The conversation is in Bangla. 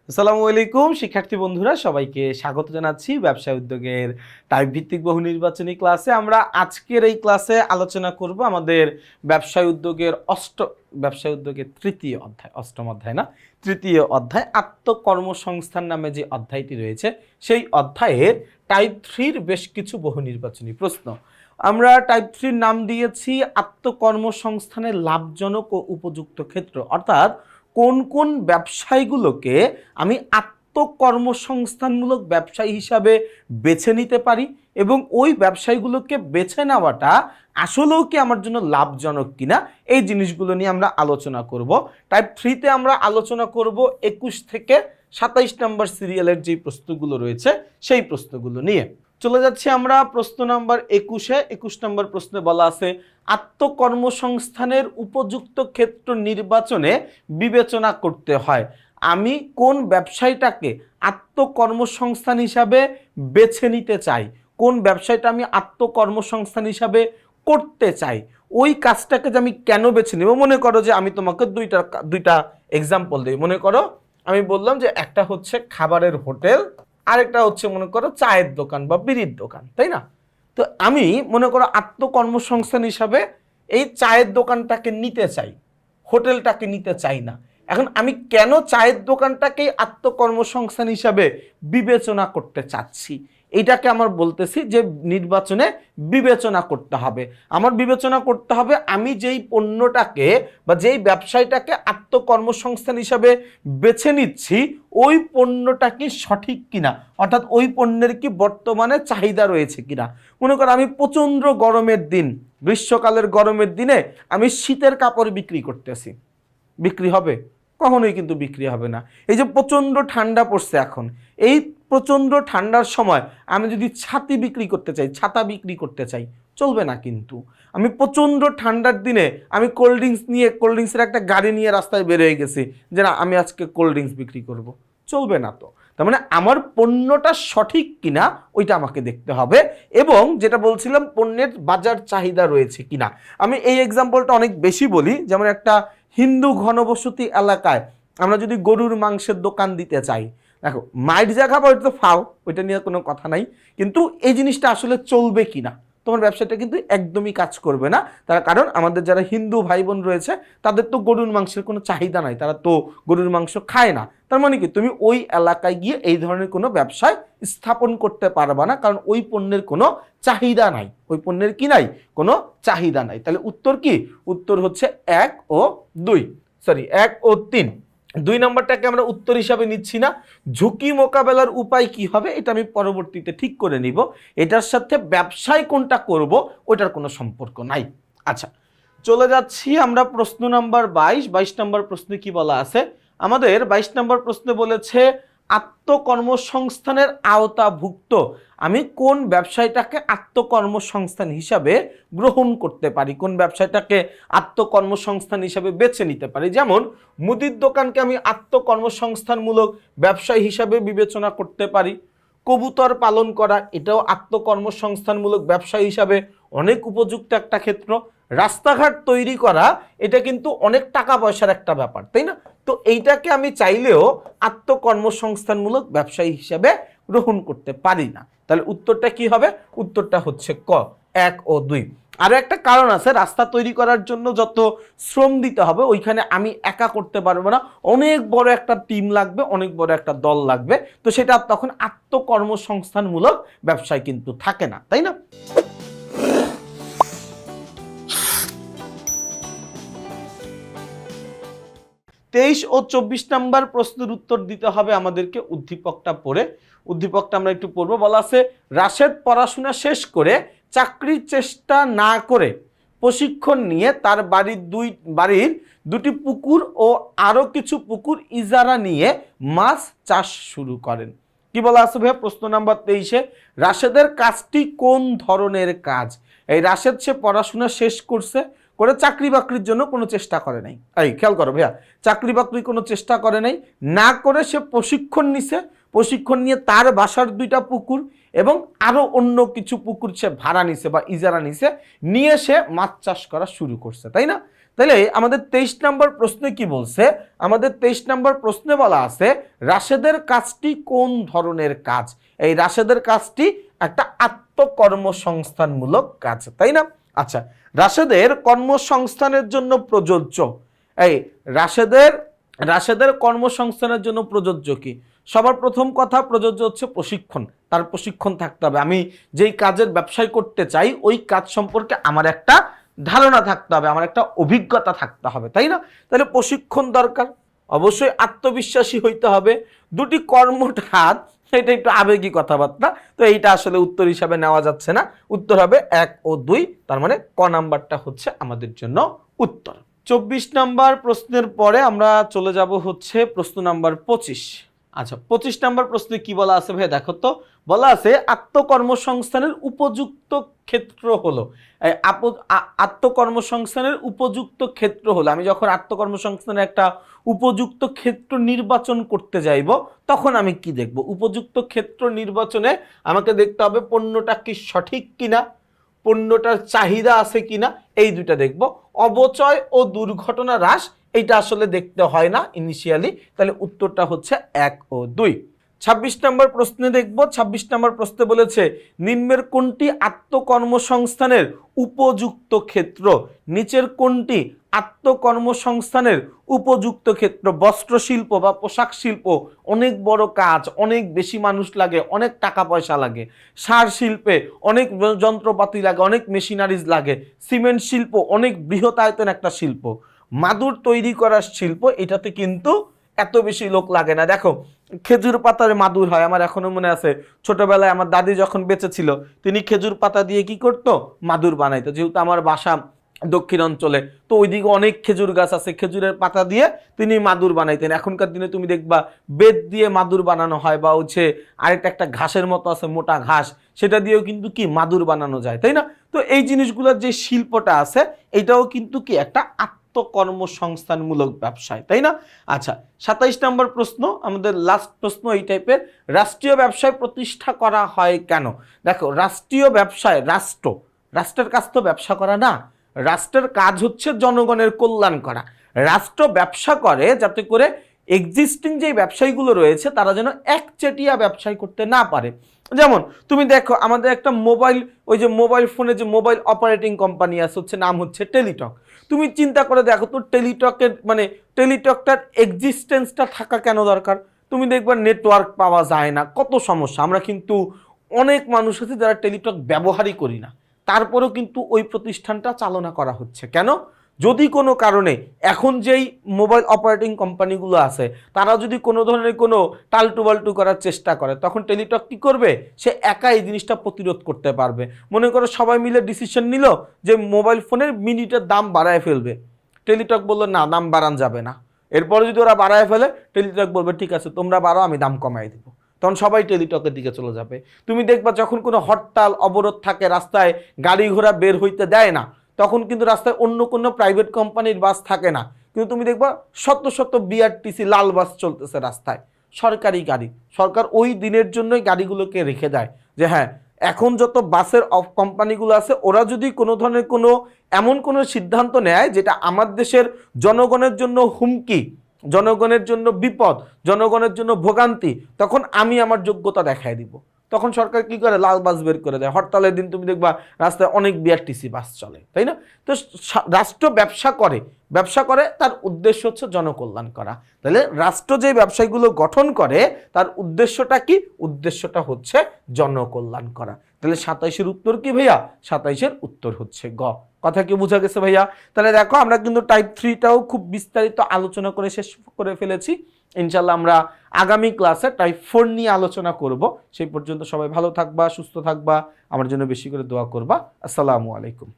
আসসালামু আলাইকুম শিক্ষার্থী বন্ধুরা, সবাইকে স্বাগত জানাচ্ছি ব্যবসায় উদ্যোগের টাইপ ভিত্তিক বহু নির্বাচনী ক্লাসে। আমরা আজকের এই ক্লাসে আলোচনা করব আমাদের ব্যবসায় উদ্যোগের তৃতীয় অধ্যায়, অষ্টম অধ্যায় না, তৃতীয় অধ্যায় আত্মকর্মসংস্থান নামে যে অধ্যায়টি রয়েছে সেই অধ্যায়ের টাইপ 3-র বেশ কিছু বহু নির্বাচনী প্রশ্ন। আমরা টাইপ 3-র নাম দিয়েছি আত্মকর্মসংস্থানের লাভজনক ও উপযুক্ত ক্ষেত্র, অর্থাৎ কোন কোন ব্যবসায়গুলোকে আমি আত্মকর্মসংস্থানমূলক ব্যবসায়ী হিসাবে বেছে নিতে পারি এবং ওই ব্যবসায়গুলোকে বেছে নেওয়াটা আসলেও কি আমার জন্য লাভজনক কিনা, এই জিনিসগুলো নিয়ে আমরা আলোচনা করব। টাইপ 3-তে আমরা আলোচনা করব 21 থেকে 27 নম্বর সিরিয়ালের যে প্রশ্নগুলো রয়েছে সেই প্রশ্নগুলো নিয়ে। চলে যাচ্ছি আমরা প্রশ্ন নাম্বার 21-এ। 21 নম্বর প্রশ্নে বলা আছে আত্মকর্মসংস্থানের উপযুক্ত ক্ষেত্র নির্বাচনে বিবেচনা করতে হয়। আমি কোন ব্যবসায়টাকে আত্মকর্মসংস্থান হিসাবে বেছে নিতে চাই, কোন ব্যবসায়টা আমি আত্মকর্মসংস্থান হিসাবে করতে চাই, ওই কাজটাকে যে আমি কেন বেছে নেব। মনে করো যে আমি তোমাকে দুইটা এক্সাম্পল দিই। মনে করো আমি বললাম যে একটা হচ্ছে খাবারের হোটেল, আরেকটা হচ্ছে মনে করো চায়ের দোকান বা বিড়ির দোকান, তাই না? তো আমি মনে করো আত্মকর্মসংস্থান হিসাবে এই চায়ের দোকানটাকে নিতে চাই, হোটেলটাকে নিতে চাই না। এখন আমি কেন চায়ের দোকানটাকেই আত্মকর্মসংস্থান হিসাবে বিবেচনা করতে চাচ্ছি, এইটাকে আমার বলতেছি যে নির্বাচনে বিবেচনা করতে হবে। আমার বিবেচনা করতে হবে আমি যেই পণ্যটাকে বা যেই ব্যবসায়টাকে আত্মকর্মসংস্থান হিসাবে বেছে নিচ্ছি ওই পণ্যটা কি সঠিক কিনা, অর্থাৎ ওই পণ্যের কি বর্তমানে চাহিদা রয়েছে কিনা। মনে করো আমি প্রচণ্ড গরমের দিন, গ্রীষ্মকালের গরমের দিনে আমি শীতের কাপড় বিক্রি করতেছি, বিক্রি হবে? কখনোই কিন্তু বিক্রি হবে না। এই যে প্রচণ্ড ঠান্ডা পড়ছে এখন, এই প্রচণ্ড ঠান্ডার সময় আমি যদি ছাতা বিক্রি করতে চাই চলবে না। কিন্তু আমি প্রচণ্ড ঠান্ডার দিনে আমি কোল্ড ড্রিঙ্কসের একটা গাড়ি নিয়ে রাস্তায় বের হয়ে গেছি যে না আমি আজকে কোল্ড ড্রিঙ্কস বিক্রি করব, চলবে না। তো তার মানে আমার পণ্যটা সঠিক কিনা ওইটা আমাকে দেখতে হবে, এবং যেটা বলছিলাম পণ্যের বাজার চাহিদা রয়েছে কিনা। আমি এই এক্সাম্পলটা অনেক বেশি বলি, যেমন একটা হিন্দু ঘনবসতি এলাকায় আমরা যদি গরুর মাংসের দোকান দিতে চাই, দেখো মাইট যা খাবো ওইটা তো ফাও, ওইটা নিয়ে কোনো কথা নাই, কিন্তু এই জিনিসটা আসলে চলবে কিনা, তোমার ব্যবসাটা কিন্তু একদমই কাজ করবে না। তার কারণ আমাদের যারা হিন্দু ভাই বোন রয়েছে তাদের তো গরুর মাংসের কোনো চাহিদা নাই, তারা তো গরুর মাংস খায় না। তার মানে কি তুমি ওই এলাকায় গিয়ে এই ধরনের কোনো ব্যবসায় স্থাপন করতে পারবা না, কারণ ওই পণ্যের কোনো চাহিদা নাই, ওই পণ্যের কি নাই, কোনো চাহিদা নাই। তাহলে উত্তর কি? উত্তর হচ্ছে 1 ও 3। 2 নম্বরটাকে আমরা উত্তর হিসাবে নিচ্ছি না। ঝুঁকি মোকাবেলার উপায় কি হবে এটা আমি পরবর্তীতে ঠিক করে নিব, এটার সাথে ব্যবসায় কোনটা করব ওটার কোনো সম্পর্ক নাই। আচ্ছা, চলে যাচ্ছি আমরা প্রশ্ন নাম্বার 22 নম্বর প্রশ্নে কি বলা আছে আমাদের। 22 নম্বর প্রশ্নে বলেছে আত্মকর্মসংস্থানের আওতাভুক্ত আমি কোন ব্যবসায়টাকে আত্মকর্মসংস্থান হিসাবে গ্রহণ করতে পারি, কোন ব্যবসায়টাকে আত্মকর্মসংস্থান হিসাবে বেছে নিতে পারি। যেমন মুদির দোকানকে আমি আত্মকর্মসংস্থানমূলক ব্যবসায়ী হিসাবে বিবেচনা করতে পারি। কবুতর পালন করা এটাও আত্মকর্মসংস্থানমূলক ব্যবসায়ী হিসাবে অনেক উপযুক্ত একটা ক্ষেত্র। রাস্তাঘাট তৈরি করা এটা কিন্তু অনেক টাকা পয়সার একটা ব্যাপার, তাই না? তো এইটাকে আমি চাইলেও আত্মকর্মসংস্থানমূলক ব্যবসায়ী হিসাবে গ্রহণ করতে পারি না। তাহলে উত্তরটা কি হবে? উত্তরটা হচ্ছে ক, 1 ও 2। আরও একটা কারণ আছে, রাস্তা তৈরি করার জন্য যত শ্রম দিতে হবে ওইখানে আমি একা করতে পারবো না, অনেক বড় একটা টিম লাগবে, অনেক বড় একটা দল লাগবে। তো সেটা তখন আত্মকর্মসংস্থানমূলক ব্যবসায় কিন্তু থাকে না, তাই না? 23 ও 24 নম্বর প্রশ্নের উত্তর দিতে হবে আমাদেরকে উদ্দীপকটা পড়ে। উদ্দীপকটা আমরা একটু পড়বো। বলা আছে রাশেদ পড়াশোনা শেষ করে চাকরির চেষ্টা না করে প্রশিক্ষণ নিয়ে তার বাড়ির দুটি পুকুর ও আরও কিছু পুকুর ইজারা নিয়ে মাছ চাষ শুরু করেন। কি বলা আছে ভাইয়া প্রশ্ন নাম্বার 23-এ? রাশেদের কাজটি কোন ধরনের কাজ? এই রাশেদ সে পড়াশোনা শেষ করছে, করে চাকরি বাকরির জন্য কোনো চেষ্টা করে নাই। এই খেয়াল করো ভাইয়া, চাকরি বাকরি কোনো চেষ্টা করে নাই, না করে সে প্রশিক্ষণ নিছে, প্রশিক্ষণ নিয়ে তার বাসার 2টা পুকুর এবং আরও অন্য কিছু পুকুর সে ভাড়া নিছে বা ইজারা নিছে, নিয়ে সে মাছ চাষ করা শুরু করছে, তাই না? তাহলে আমাদের 23 নম্বর প্রশ্নে কি বলছে? আমাদের 23 নম্বর প্রশ্নে বলা আছে রাশেদের কাজটি কোন ধরনের কাজ? এই রাশেদের কাজটি একটা আত্মকর্মসংস্থানমূলক কাজ, তাই না? আচ্ছা, রাশেদের কর্মসংস্থানের জন্য প্রযোজ্য, এই রাশেদের কর্মসংস্থানের জন্য প্রযোজ্য কি? সবার প্রথম কথা প্রযোজ্য হচ্ছে প্রশিক্ষণ। তার প্রশিক্ষণ থাকতে হবে। আমি যেই কাজের ব্যবসায় করতে চাই ওই কাজ সম্পর্কে আমার একটা ধারণা থাকতে হবে, আমার একটা অভিজ্ঞতা থাকতে হবে, তাই না? তাহলে প্রশিক্ষণ দরকার। অবশ্যই আত্মবিশ্বাসী হইতে হবে। দুটি কর্মঠ হাত, এটা একটু আবেগী কথাবার্তা, তো এইটা আসলে উত্তর হিসাবে নেওয়া যাচ্ছে না। উত্তর হবে 1 ও 2, তার মানে ক নাম্বারটা হচ্ছে আমাদের জন্য উত্তর। 24 নাম্বার প্রশ্নের পরে আমরা চলে যাব হচ্ছে প্রশ্ন নাম্বার 25। আচ্ছা, 25 নাম্বার প্রশ্নে কি বলা আছে ভাই দেখো তো। বলা আছে আত্মকর্মসংস্থানের উপযুক্ত ক্ষেত্র হলো, আত্মকর্মসংস্থানের উপযুক্ত ক্ষেত্র হলো, আমি যখন আত্মকর্মসংস্থানের একটা উপযুক্ত ক্ষেত্র নির্বাচন করতে যাইব তখন আমি কি দেখব? উপযুক্ত ক্ষেত্র নির্বাচনে আমাকে দেখতে হবে পণ্যটা কি সঠিক কিনা, পণ্যটার চাহিদা আছে কিনা, এই দুইটা দেখব। অবচয় ও দুর্ঘটনা হ্রাস এইটা আসলে দেখতে হয় না ইনিশিয়ালি। তাহলে উত্তরটা হচ্ছে 1 ও 2। 26 নম্বর প্রশ্নে দেখব। 26 নম্বর প্রশ্নে বলেছে নিম্নের কোনটি আত্মকর্মসংস্থানের উপযুক্ত ক্ষেত্র? নিচের কোনটি আত্মকর্মসংস্থানের উপযুক্ত ক্ষেত্র? বস্ত্র শিল্প বা পোশাক শিল্প অনেক বড় কাজ, অনেক বেশি মানুষ লাগে, অনেক টাকা পয়সা লাগে। সার শিল্পে অনেক যন্ত্রপাতি লাগে, অনেক মেশিনারিজ লাগে। সিমেন্ট শিল্প অনেক বৃহৎ একটা শিল্প। মাদুর তৈরি করার শিল্প, এটাতে কিন্তু এত বেশি লোক লাগে না। দেখো খেজুর পাতার মাদুর হয়, আমার এখনো মনে আছে ছোটবেলায় আমার দাদি যখন বেঁচে ছিল তিনি খেজুর পাতা দিয়ে কি করতো? মাদুর বানাইতো। যেহেতু আমার বাসা দক্ষিণ অঞ্চলে, তো ওইদিকে অনেক খেজুর গাছ আছে, খেজুরের পাতা দিয়ে তিনি মাদুর বানাইতেন। এখনকার দিনে তুমি দেখবা বেত দিয়ে মাদুর বানানো হয়, বা হচ্ছে আরেকটা একটা ঘাসের মতো আছে মোটা ঘাস, সেটা দিয়েও কিন্তু কি মাদুর বানানো যায়, তাই না? তো এই জিনিসগুলোর যে শিল্পটা আছে এটাও কিন্তু কি একটা কর্মসংস্থানমূলক ব্যবসায়, তাই না? আচ্ছা, 27 নম্বর প্রশ্ন, আমাদের লাস্ট প্রশ্ন এই টাইপের। রাষ্ট্রীয় ব্যবসায় প্রতিষ্ঠা করা হয় কেন? দেখো রাষ্ট্রীয় ব্যবসায় রাষ্ট্রের কাজ তো ব্যবসা করা না, রাষ্ট্রের কাজ হচ্ছে জনগণের কল্যাণ করা। রাষ্ট্র ব্যবসা করে যাতে করে এক্সিস্টিং যে ব্যবসায়ীগুলো রয়েছে তারা যেন একচেটিয়া ব্যবসায় করতে না পারে। যেমন তুমি দেখো আমাদের একটা মোবাইল, ওই যে মোবাইল ফোনে যে মোবাইল অপারেটিং কোম্পানি আছে, হচ্ছে নাম হচ্ছে টেলিটক। তুমি চিন্তা করে দেখো তো টেলিটকটার এক্সিস্টেন্সটা থাকা কেন দরকার? তুমি দেখবা নেটওয়ার্ক পাওয়া যায় না, কত সমস্যা। আমরা কিন্তু অনেক মানুষ আছে যারা টেলিটক ব্যবহারই করি না, তারপরেও কিন্তু ওই প্রতিষ্ঠানটা চালনা করা হচ্ছে কেন? যদি কোনো কারণে এখন যেই মোবাইল অপারেটিং কোম্পানিগুলো আছে তারা যদি কোনো ধরনের কোনো টালটুবাল্টু করার চেষ্টা করে, তখন টেলিটক কী করবে? সে একা এই জিনিসটা প্রতিরোধ করতে পারবে। মনে করো সবাই মিলে ডিসিশন নিল যে মোবাইল ফোনের মিনিটের দাম বাড়ায় ফেলবে, টেলিটক বললো না, দাম বাড়ানো যাবে না। এরপরে যদি ওরা বাড়ায় ফেলে, টেলিটক বলবে ঠিক আছে তোমরা বাড়াও, আমি দাম কমাই দেবো। তখন সবাই টেলিটকের দিকে চলে যাবে। তুমি দেখবা যখন কোনো হরতাল অবরোধ থাকে, রাস্তায় গাড়ি ঘোড়া বের হইতে দেয় না, তখন কিন্তু রাস্তায় অন্য কোনো প্রাইভেট কোম্পানির বাস থাকে না, কিন্তু তুমি দেখবা শত শত বিআরটিসি লাল বাস চলতেছে রাস্তায়, সরকারি গাড়ি। সরকার ওই দিনের জন্যই গাড়িগুলোকে রেখে দেয় যে হ্যাঁ, এখন যত বাসের কোম্পানিগুলো আছে ওরা যদি কোনো ধরনের কোনো এমন কোনো সিদ্ধান্ত নেয় যেটা আমার দেশের জনগণের জন্য হুমকি, জনগণের জন্য বিপদ, জনগণের জন্য ভোগান্তি, তখন আমি আমার যোগ্যতা দেখায় দিব। তখন সরকার কি করে? লাল বাস বের করে দেয়। হরতালের দিন তুমি দেখবা রাস্তায় অনেক বিআরটিসি বাস চলে, তাই না? তো রাষ্ট্র ব্যবসা করে তার উদ্দেশ্য হচ্ছে জনকল্যাণ করা। তাহলে রাষ্ট্র যে ব্যবসায়গুলো গঠন করে তার উদ্দেশ্যটা কি? উদ্দেশ্যটা হচ্ছে জনকল্যাণ করা। তাহলে 27-এর উত্তর কি ভাইয়া? 27-এর উত্তর হচ্ছে গ। কথা কি বোঝা গেছে ভাইয়া? তাহলে দেখো আমরা কিন্তু টাইপ 3টাও খুব বিস্তারিত আলোচনা করে শেষ করে ফেলেছি। ইনশাল্লাহ আমরা আগামী ক্লাসে টাইপ 4 নিয়ে আলোচনা করব। সেই পর্যন্ত সবাই ভালো থাকবা, সুস্থ থাকবা, আমার জন্য বেশি করে দোয়া করবা। আসসালামু আলাইকুম।